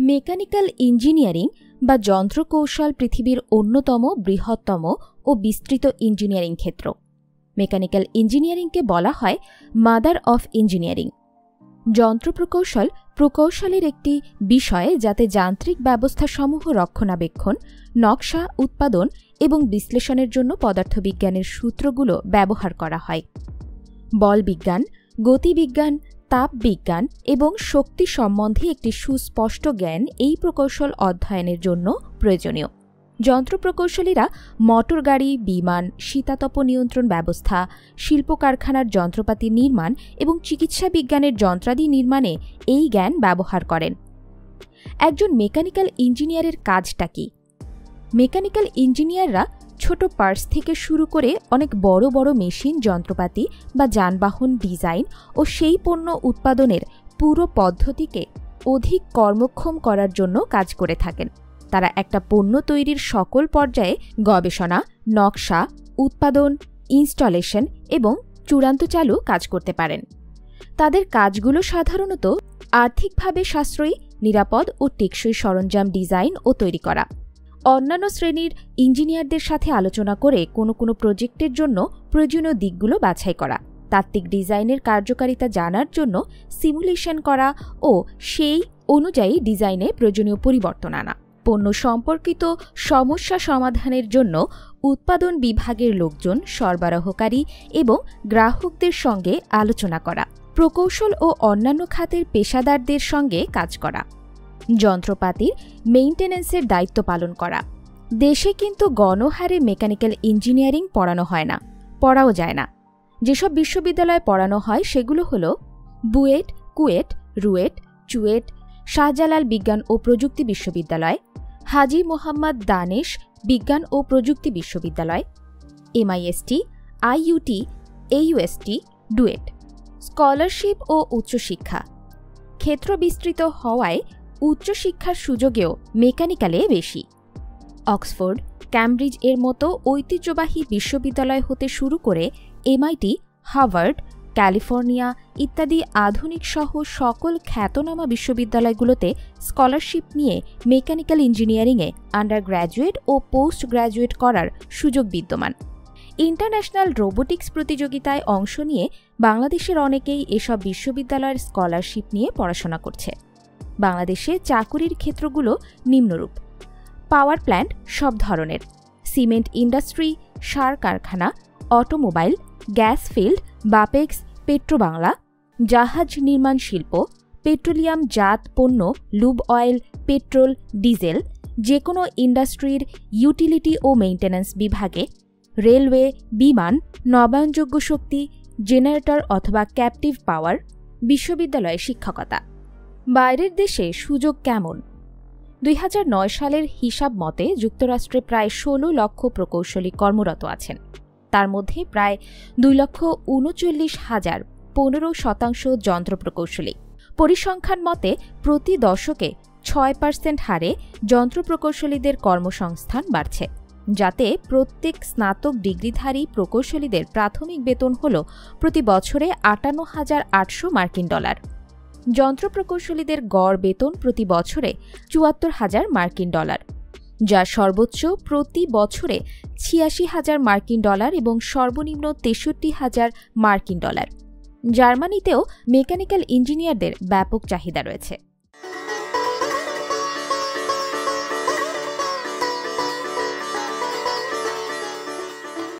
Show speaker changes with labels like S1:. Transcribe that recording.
S1: Mechanical engineering বা যন্ত্রকৌশল পৃথিবীর অন্যতম বৃহত্তম ও বিস্তৃত ইঞ্জিনিয়ারিং ক্ষেত্র। মেকানিক্যাল ইঞ্জিনিয়ারিংকে বলা হয় মাদার অফ ইঞ্জিনিয়ারিং। যন্ত্রপ্রকৌশল প্রকৌশলের একটি বিষয় যাতে যান্ত্রিক ব্যবস্থাসমূহ রক্ষণাবেক্ষণ, নকশা, উৎপাদন এবং বিশ্লেষণের জন্য পদার্থবিজ্ঞানের সূত্রগুলো ব্যবহার করা হয়। বলবিজ্ঞান, গতিবিজ্ঞান, তাপবিজ্ঞান এবং শক্তি সম্বন্ধে একটি সুস্পষ্ট জ্ঞান এই প্রকৌশল অধ্যয়নের জন্য প্রয়োজনীয়। যন্ত্রপ্রকৌশলীরা মোটরগাড়ি, বিমান, শীতাতপ নিয়ন্ত্রণ ব্যবস্থা, শিল্প কারখানার যন্ত্রপাতি নির্মাণ এবং চিকিৎসা বিজ্ঞানের যন্ত্রাদি নির্মাণে এই জ্ঞান ব্যবহার করেন। একজন মেকানিক্যাল ইঞ্জিনিয়ারের কাজটা কি? মেকানিক্যাল ইঞ্জিনিয়াররা ছোট পার্টস থেকে শুরু করে অনেক বড় বড় মেশিন, যন্ত্রপাতি বা যানবাহন ডিজাইন ও সেই পণ্য উৎপাদনের পুরো পদ্ধতিকে অধিক কর্মক্ষম করার জন্য কাজ করে থাকেন। তারা একটা পণ্য তৈরির সকল পর্যায়ে গবেষণা, নকশা, উৎপাদন, ইনস্টলেশন এবং চূড়ান্ত চালু কাজ করতে পারেন। তাদের কাজগুলো সাধারণত আর্থিকভাবে সাশ্রয়ী, নিরাপদ ও টেকসই সরঞ্জাম ডিজাইন ও তৈরি করা। অন্যান্য শ্রেণীর ইঞ্জিনিয়ারদের সাথে আলোচনা করে কোনো প্রজেক্টের জন্য প্রয়োজনীয় দিকগুলো বাছাই করা, তাত্ত্বিক ডিজাইনের কার্যকারিতা জানার জন্য সিমুলেশন করা ও সেই অনুযায়ী ডিজাইনে প্রয়োজনীয় পরিবর্তন আনা, পণ্য সম্পর্কিত সমস্যা সমাধানের জন্য উৎপাদন বিভাগের লোকজন, সরবরাহকারী এবং গ্রাহকদের সঙ্গে আলোচনা করা, প্রকৌশল ও অন্যান্য খাতের পেশাদারদের সঙ্গে কাজ করা, যন্ত্রপাতির মেইনটেন্যান্সের দায়িত্ব পালন করা। দেশে কিন্তু গণহারে মেকানিক্যাল ইঞ্জিনিয়ারিং পড়ানো হয় না, পড়াও যায় না। যেসব বিশ্ববিদ্যালয়ে পড়ানো হয় সেগুলো হল বুয়েট, কুয়েট, রুয়েট, চুয়েট, শাহজালাল বিজ্ঞান ও প্রযুক্তি বিশ্ববিদ্যালয়, হাজী মোহাম্মদ দানেশ বিজ্ঞান ও প্রযুক্তি বিশ্ববিদ্যালয়, MIST, IUT, AUST, DUET. Scholarship ও উচ্চশিক্ষা ক্ষেত্র বিস্তৃত হওয়ায় উচ্চশিক্ষার সুযোগেও মেকানিক্যালে বেশি। অক্সফোর্ড, ক্যামব্রিজ এর মতো ঐতিহ্যবাহী বিশ্ববিদ্যালয় হতে শুরু করে MIT, হার্ভার্ড, ক্যালিফোর্নিয়া ইত্যাদি আধুনিক সহ সকল খ্যাতনামা বিশ্ববিদ্যালয়গুলোতে স্কলারশিপ নিয়ে মেকানিক্যাল ইঞ্জিনিয়ারিংয়ে আন্ডার গ্র্যাজুয়েট ও পোস্ট গ্র্যাজুয়েট করার সুযোগ বিদ্যমান। ইন্টারন্যাশনাল রোবোটিক্স প্রতিযোগিতায় অংশ নিয়ে বাংলাদেশের অনেকেই এসব বিশ্ববিদ্যালয়ের স্কলারশিপ নিয়ে পড়াশোনা করছে। বাংলাদেশে চাকুরির ক্ষেত্রগুলো নিম্নরূপ: পাওয়ার প্ল্যান্ট সব ধরনের, সিমেন্ট ইন্ডাস্ট্রি, সার কারখানা, automobile, gas field, Bapex, Petrobangla, জাহাজ নির্মাণ শিল্প, পেট্রোলিয়াম জাত পণ্য, লুব অয়েল, পেট্রোল, ডিজেল, যে কোনো ইন্ডাস্ট্রির ইউটিলিটি ও মেইনটেন্যান্স বিভাগে, রেলওয়ে, বিমান, নবায়নযোগ্য শক্তি, জেনারেটর অথবা ক্যাপটিভ পাওয়ার। বিশ্ববিদ্যালয়ে শিক্ষকতা। বাইরের দেশে সুযোগ কেমন? 2009 সালের হিসাব মতে যুক্তরাষ্ট্রে প্রায় 16 লক্ষ প্রকৌশলী কর্মরত আছেন। তার মধ্যে প্রায় 2,39,000 15% যন্ত্র প্রকৌশলী। পরিসংখ্যান মতে প্রতি দশকে 6% হারে যন্ত্র প্রকৌশলীদের কর্মসংস্থান বাড়ছে, যাতে প্রত্যেক স্নাতক ডিগ্রিধারী প্রকৌশলীদের প্রাথমিক বেতন হল প্রতি বছরে $58,800 মার্কিন। যন্ত্র প্রকৌশলীদের গড় বেতন প্রতি বছরে $74,000 মার্কিন, যা সর্বোচ্চ প্রতি বছরে $86,000 মার্কিন এবং সর্বনিম্ন $63,000 মার্কিন। জার্মানিতেও মেকানিক্যাল ইঞ্জিনিয়ারদের ব্যাপক চাহিদা রয়েছে।